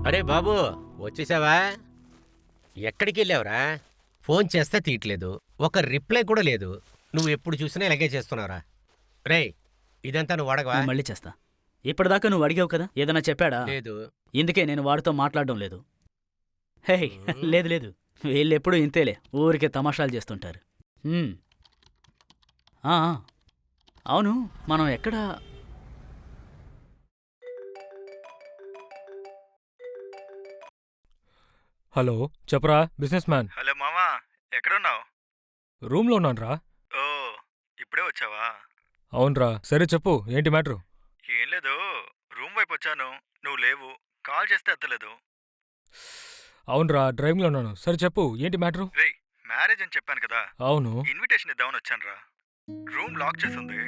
అరే బాబు, వచ్చేసావా? ఎక్కడికి వెళ్ళావురా? ఫోన్ చేస్తే తీయట్లేదు, ఒక రిప్లై కూడా లేదు. నువ్వు ఎప్పుడు చూసినా ఇలాగే చేస్తున్నావురా. రేయ్, ఇదంతా నువ్వు అడగవా? నేను మళ్ళీ చేస్తా. ఇప్పటిదాకా నువ్వు అడిగావు కదా, ఏదైనా చెప్పాడా? లేదు. ఇందుకే నేను వాడితో మాట్లాడడం లేదు. హే, లేదు లేదు, వీళ్ళెప్పుడూ ఇంతేలే, ఊరికే తమాషాలు చేస్తుంటారు. హ్మ్. ఆ, ఆ. అవును, మనం ఎక్కడ? హలో, చెప్పరా బిజినెస్ మ్యాన్. హలో మామా, ఎక్కడున్నావు? రూమ్లో ఉన్నానురా. ఓ, ఇప్పుడే వచ్చావా? అవునరా, సరే చెప్పు, ఏంటి మ్యాటరు? ఏం లేదు, రూమ్ వైపు వచ్చాను, నువ్వు లేవు, కాల్ చేస్తే ఎత్తలేదు. అవునరా, డ్రైవింగ్లో ఉన్నాను. సరే చెప్పు, ఏంటి మ్యాటరు? రేయ్, మ్యారేజ్ అని చెప్పాను కదా, అవును. ఇన్విటేషన్ ఇద్దామని వచ్చానురా. రూమ్ లాక్ చేసింది,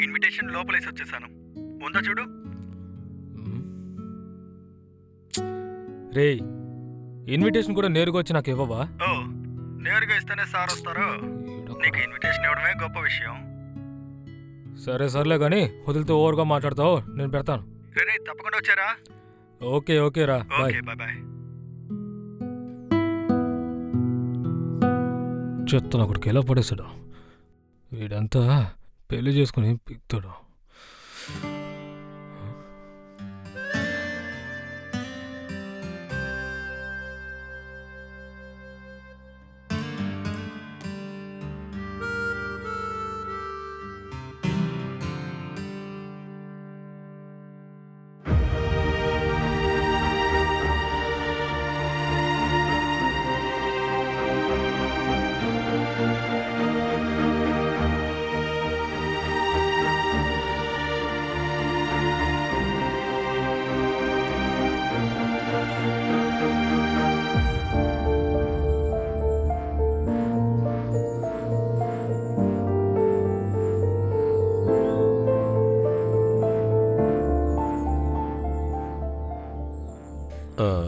ఇన్విటేషన్ లోపలేసి వచ్చేసాను. ఉందా చూడు. మ్. రేయ్, ఇన్విటేషన్ కూడా నేరుగా వచ్చి నాకు ఇవ్వవా? ఓ, నేరుగా ఇస్తేనే సార్ వస్తారో? నీకు ఇన్విటేషన్ ఇవ్వడమే గొప్ప విషయం. సరే సర్లే కానీ, వదిలితే ఓవర్గా మాట్లాడతావు, నేను పెడతాను. రే, తప్పకుండా వచ్చారా? ఓకే ఓకే రా, బాయ్. Okay, bye bye. చెత్తను ఒకడికి ఎలా పడేశాడు వీడంతా. పెళ్లి చేసుకుని పిక్తాడు.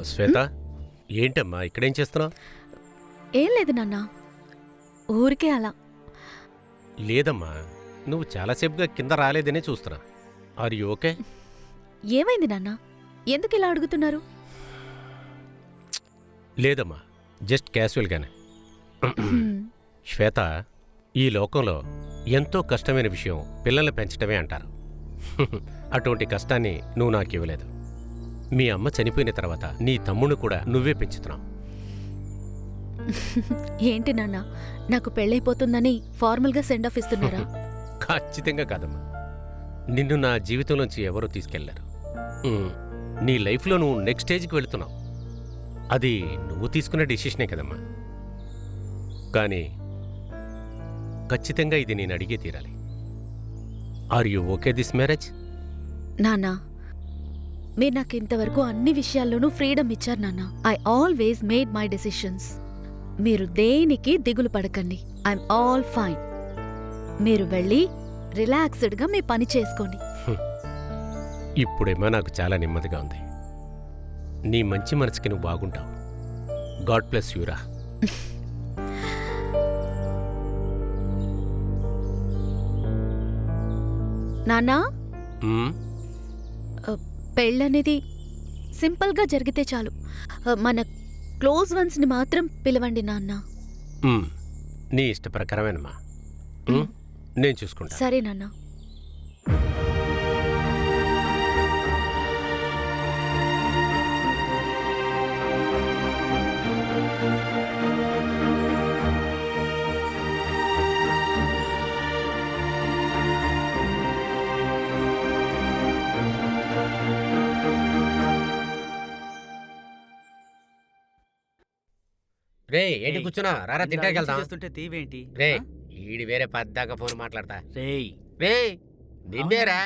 శ్వేత, ఏంటమ్మా ఇక్కడేం చేస్తున్నావు? ఏం లేదు నాన్న, ఊరికే అలా. లేదమ్మా, నువ్వు చాలాసేపుగా కింద రాలేదనే చూస్తున్నా. Are you okay? ఏమైంది నాన్న, ఎందుకు ఇలా అడుగుతున్నారు? లేదమ్మా, జస్ట్ క్యాజువల్గానే. శ్వేత, ఈ లోకంలో ఎంతో కష్టమైన విషయం పిల్లల్ని పెంచటమే అంటారు. అటువంటి కష్టాన్ని నువ్వు నాకు ఇవ్వలేదు. మీ అమ్మ చనిపోయిన తర్వాత నీ తమ్ముడు కూడా నువ్వే పెంచుతున్నావు. ఏంటి నాన్న, నాకు పెళ్ళైపోతుందని ఫార్మల్గా సెండ్ ఆఫ్ ఇస్తున్నారా? ఖచ్చితంగా కాదమ్మా, నిన్ను నా జీవితంలోంచి ఎవరూ తీసుకెళ్లారు. నీ లైఫ్లో నువ్వు నెక్స్ట్ స్టేజ్కి వెళుతున్నావు. అది నువ్వు తీసుకున్న డెసిషనే కదమ్మా. కానీ ఖచ్చితంగా ఇది నేను అడిగే తీరాలి. Are you okay this marriage? నాన్న, మీరు నాకు ఇంతవరకు అన్ని విషయాల్లోనూ ఫ్రీడమ్ ఇచ్చారు నాన్న. I always made my decisions. మీరు దేనికి దిగులు పడకండి, ఐఎమ్ ఆల్ ఫైన్. మీరు వెళ్ళి రిలాక్స్డ్గా మీ పని చేసుకోండి. ఇప్పుడేమో నాకు చాలా నెమ్మదిగా ఉంది. నీ మంచి మనసుకి నువ్వు బాగుంటావు. గాడ్ బ్లెస్ యూ రా. నాన్నా, మ్మ్? పెళ్ళనేది సింపుల్గా జరిగితే చాలు. మన క్లోజ్ వన్స్ని మాత్రం పిలవండి నాన్న. నీ ఇష్ట ప్రకారమేనమ్మా. నేను చూసుకుంటా. సరే నాన్న. రే, ఏంటి కూర్చున్నా? రారా, తింటాకి వెళ్దాం. చేస్తుంటే తీవేంటి? రే, ఈడి వేరే పద్దాక ఫోన్ మాట్లాడతా. రేయ్, రే, నిన్నేరా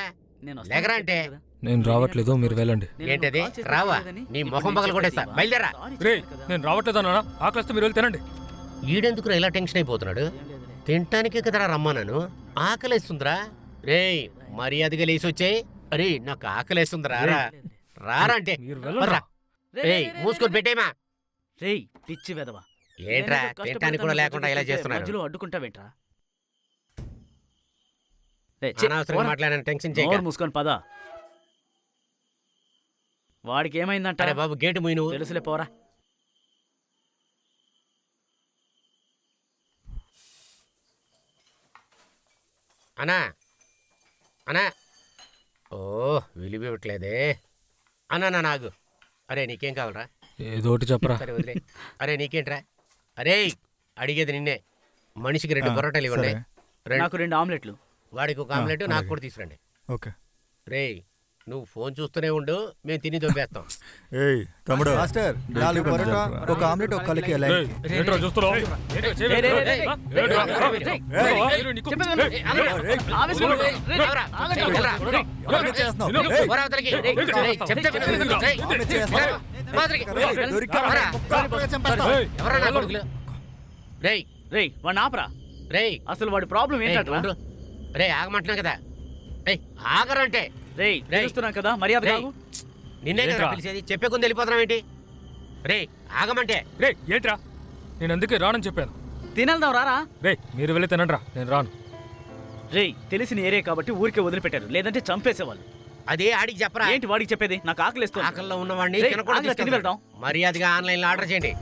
నేను వస్తాను లేకరా అంటే. చెప్పాను కదా. నేను రావట్లేదు, మీరు వెళ్ళండి. నేను ఏంటది? కాల్ చేస్తే రావా? తీయలేదని నీ ఇప్పుడు మొహం నేను పగలు కొట్టేస్తా. చేస్తే బయలుదేరా. సారీ రే, చెప్పాను కదా. నేను రావట్లేదన్నా, ఆకలిస్తే మీరు వెళ్ళి తినండి. ఈడెందుకు ఇలా టెన్షన్ అయిపోతున్నాడు? ఏం లేదులే. తినటానికే కదరా రమ్మన్నాను. ఆకలేస్తుందిరా. రే, మర్యాదగా లేచి వచ్చేయ్. అరే, నాకు ఆకలేస్తుందిరా. రా రారా అంటే. మీరు వెళ్ళండి. పదరా. రేయ్, మూసుకొని పెట్టేమా. రేయ్, పిచ్చి వెదవా. ఏంట్రా, నేనేదో తినటానికి కూడా లేకుండా ఇలా కష్టపడతాను చేస్తున్నారు? మధ్యలో అడ్డుకుంటావేంట్రా? అనవసరంగా మాట్లాడని టెన్షన్ చేయక. నోరు మూసుకొని పద. వాడికి ఏమైందంట? అరే బాబు గేటు మూయి నువ్వు. తెలుసులే పోరా. అనా అనా ఓ విలిపివ్వట్లేదే. అన్నా నా నాగు. అరే నీకేం కావాలరా? ఏదోటి చెప్పరా. సరే వదిలే. అరే నీకేంట్రా? అరే అడిగేది నిన్నే. మనిషికి 2 పరోటాలు ఇవ్వండి. నాకు 2 ఆమ్లెట్లు. వాడికి ఒక ఆమ్లెట్, నాకు కూడా తీసుకురండి. ఓకే. రేయ్ నువ్వు ఫోన్ చూస్తూనే ఉండు, మేము తిని దొబ్బేస్తాం. ఏయ్ తమ్ముడు, మాస్టర్ 4 పరోటా, ఒక ఆమ్లెట్, ఒక కలికి ఎలా? ఏంట్రా చూస్తున్నావు? ఏంట్రా చేయి రేయ్, రేయ్, పెట్టు. రేయ్, ఏంట్రా? రేయ్, నీకు- చెప్పేది విను. ఆవేశంలో రేయ్, రేయ్, ఆగండి. ఆమె చేస్తున్నావు. నిన్ను- ఏయ్, పోరా అవతలికి. రేయ్, చెప్తే విను. రేయ్, ఆమె చేస్తున్నావు. అవతలికి. రేయ్, దొరికావా? పోరా. దొరికావా? చంపేస్తావు. ఏయ్, ఎవరా నా కొడుకులు? రేయ్ రేయ్, వాడిని ఆపరా. రేయ్ అసలు వాడి ప్రాబ్లం రేయ్, ఏంటంటే? ఉండు. రేయ్ ఆగమంటున్నా కదా. రేయ్ ఆగరంటే. రేయ్, పిలుస్తున్నాం కదా, మర్యాద రేయ్ కాదు. నిన్నే కదా ఏంట్రా? పిలిచేది, చెప్పే కొంది వెళ్ళిపోతున్నావు ఏంటి? రేయ్ ఆగమంటే. రేయ్ ఏంట్రా? నేను అందుకే రానని చెప్పాను. తినేద్దాం రారా. రేయ్ మీరు వెళ్ళి తినండ్రా, నేను రాను. రేయ్, తెలిసిన ఏరియా కాబట్టి ఊరికే వదిలిపెట్టారు, లేదంటే చంపేసేవాళ్ళు. అదే ఆడికి చెప్పరా. ఏంటి వాడికి చెప్పేది? నాకు ఆకలిస్తుంది. ఆకల్లో ఉన్నవాడిని రేయ్, తినకూడదు ఆగరా, తిని తీసుకెళ్తాడు. వెళ్దాం. మర్యాదగా ఆన్లైన్లో ఆర్డర్ చేయండి.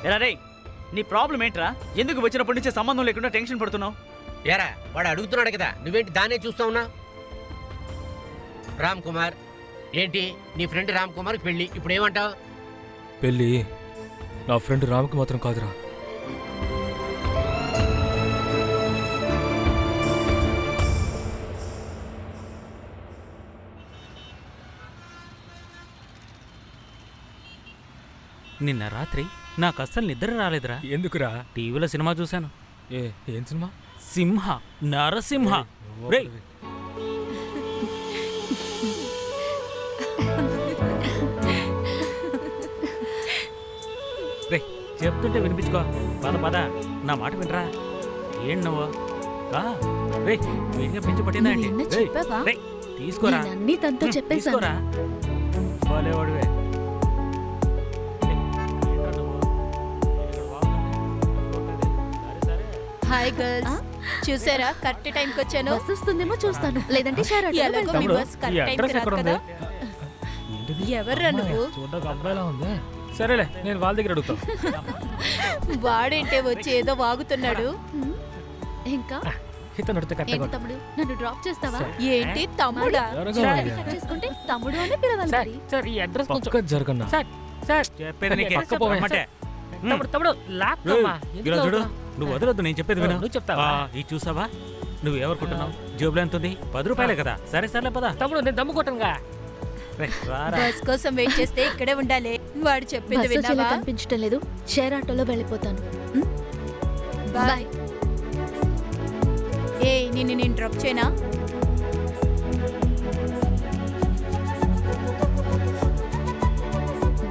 ఎరా రేయ్, నీ ప్రాబ్లం ఏంట్రా? ఎందుకు వచ్చినప్పటి నుంచి సంబంధం లేకుండా టెన్షన్ పడుతున్నావు? ఏరా వాడు అడుగుతున్నాడు కదా, నువ్వేంటి దాన్నే చూస్తా ఉన్నా? రామ్ కుమార్ ఏంటి నీ ఫ్రెండ్ రామ్ కుమార్ పెళ్ళి, ఇప్పుడు ఏమంటావు? పెళ్ళి నా ఫ్రెండ్ రామ్కి మాత్రం కాదురా. నిన్న రాత్రి నాకు అస్సలు నిద్ర రాలేదురా. ఎందుకురా? టీవీలో సినిమా చూశాను. ఏం సినిమా? సింహ, నరసింహ. రేయ్, రేయ్, చెప్తుంటే వినిపించుకో. పద పద, నా మాట వినరా. ఏం నువ్వు? రేయ్, వీడిగా పిచ్చి పట్టిందా నువ్వు ఏంటి? నిన్న రేయ్, చెప్పావా? రేయ్, తీసుకోరా. నేనన్నీ తనతో చెప్పేశాను. తీసుకోరా. భలేవాడివే. హాయ్ గర్ల్స్, చూసారా కరెక్ట్ టైంకి వచ్చాను. బస్ వస్తుందేమో చూస్తాను, లేదంటే షేర్ ఆటోలో ఎలాగో వెళ్తాను. మీ బస్ ఈ కరెక్ట్ టైంకి అడ్రస్ రాదు ఎక్కడ కదా. ఉంది? ఎవర్రా నువ్వు? చూడడానికి అబ్బాయిలా ఉంది. సరేలే, నేను వాళ్ళ దగ్గర అడుగుతాను. వాడేంటే వచ్చి ఏదో వాగుతున్నాడు. ఇంకా ఇతను అడిగితే ఏంటి కరెక్ట్గా తమ్ముడు, నన్ను డ్రాప్ చేస్తావా? ఏంటి తమ్ముడా? శారీ కట్ చేసుకుంటే తమ్ముడు అని పిలవాలి మరి. సార్, ఈ అడ్రస్ పక్క జరగన్నా. చెప్పేది నీకే. పక్క పోవే. రమ్మంటే. తమ్ముడు లాక్కోమ్మా. ఇలా చూడు, నువ్వు వదలొద్దు, నేను చెప్పేది విను. నువ్వు చెప్తావా? ఇది చూసావా? నువ్వు ఎవరుకుంటున్నావు? జేబులో ఎంత ఉంది? 10 రూపాయలే కదా. సరే సర్లే పదా. తమ్ముడు నేను దమ్ము కొట్టనుగా. బస్ కోసం వెయిట్ చేస్తే ఇక్కడే ఉండాలి. వాడు చెప్పింది బస్ వచ్చేలా విన్నావా? కనిపించడం లేదు, షేర్ ఆటోలో వెళ్ళిపోతాను. బాయ్. ఏ నిన్ను నేను డ్రాప్ చేయనా?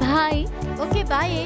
బాయ్. Okay bye.